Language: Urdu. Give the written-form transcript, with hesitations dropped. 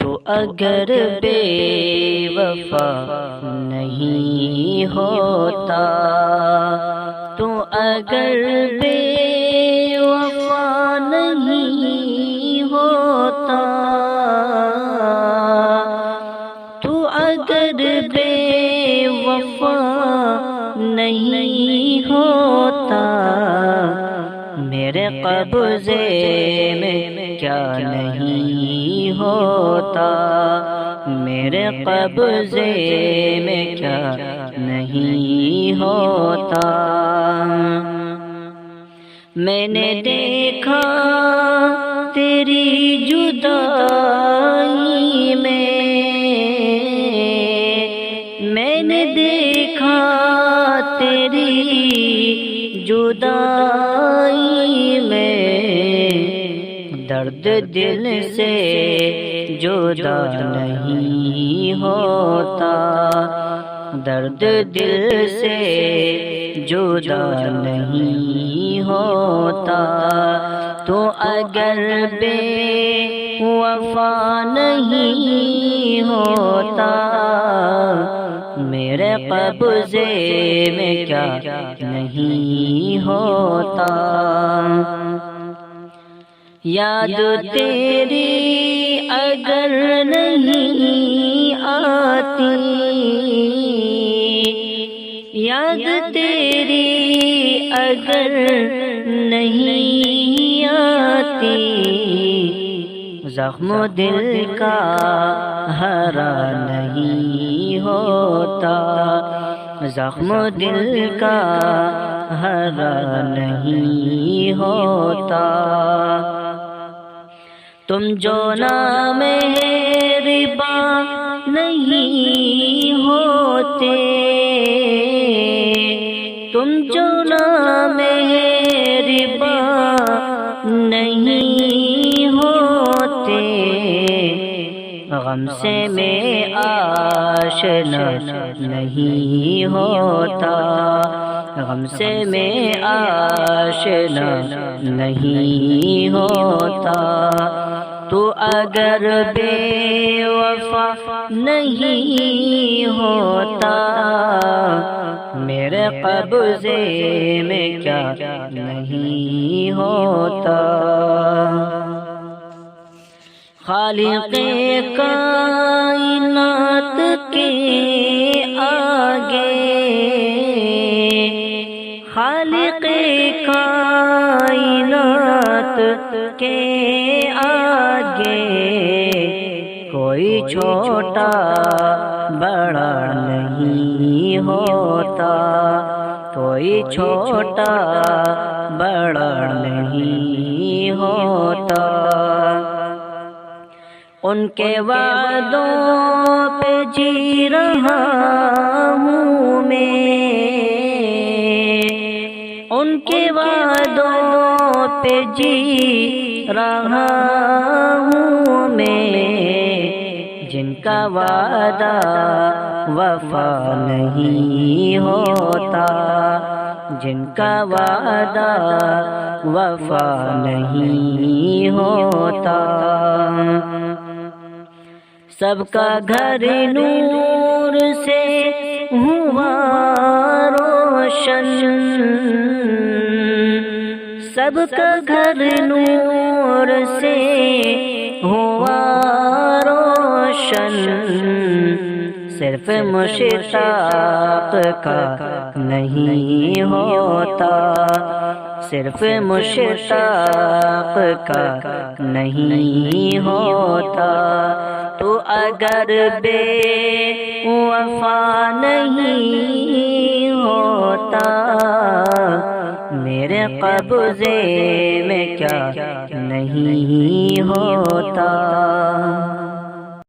تو اگر بے وفا نہیں ہوتا، تو اگر بے وفا نہیں ہوتا، تو اگر بے وفا نہیں ہوتا، میرے قبضے میں کیا نہیں ہوتا، میرے قبضے میں کیا نہیں ہوتا۔ میں نے دیکھا تیری جدائی میں، میں نے دیکھا تیری جدائی میں، درد دل سے جدا نہیں ہوتا، درد دل سے جدا نہیں ہوتا۔ تو اگر بے وفا نہیں ہوتا، میرے قبضے میں کیا نہیں ہوتا۔ یاد تیری اگر نہیں آتی، یاد تیری اگر نہیں آتی، زخم دل کا ہرا نہیں ہوتا، زخم دل کا ہرا نہیں ہوتا۔ تم جو نامہرباں نہیں ہوتے، تم جو نامہرباں نہیں ہوتے، غم سے میں آشنا نہیں ہوتا، غم سے میں آشنا نہیں ہوتا۔ تو اگر بے وفا نہیں ہوتا، میرے قبضے میں کیا نہیں ہوتا۔ خالق کائنات کے آگے، خالق کائنات کے آگے، کوئی چھوٹا بڑا نہیں ہوتا، کوئی چھوٹا بڑا نہیں ہوتا۔ ان کے وعدوں پہ جی رہا ہوں میں، ان کے وعدوں پہ جی رہا ہوں میں، جن کا وعدہ وفا نہیں ہوتا، جن کا وعدہ وفا نہیں ہوتا۔ سب کا گھر نور سے ہوا روشن، سب کا گھر نور سے ہوا روشن، صرف مشتاق کا نہیں ہوتا، صرف مشتاق کا نہیں ہوتا۔ تو اگر بے وفا نہیں ہوتا، میرے قبضے میں کیا نہیں ہوتا۔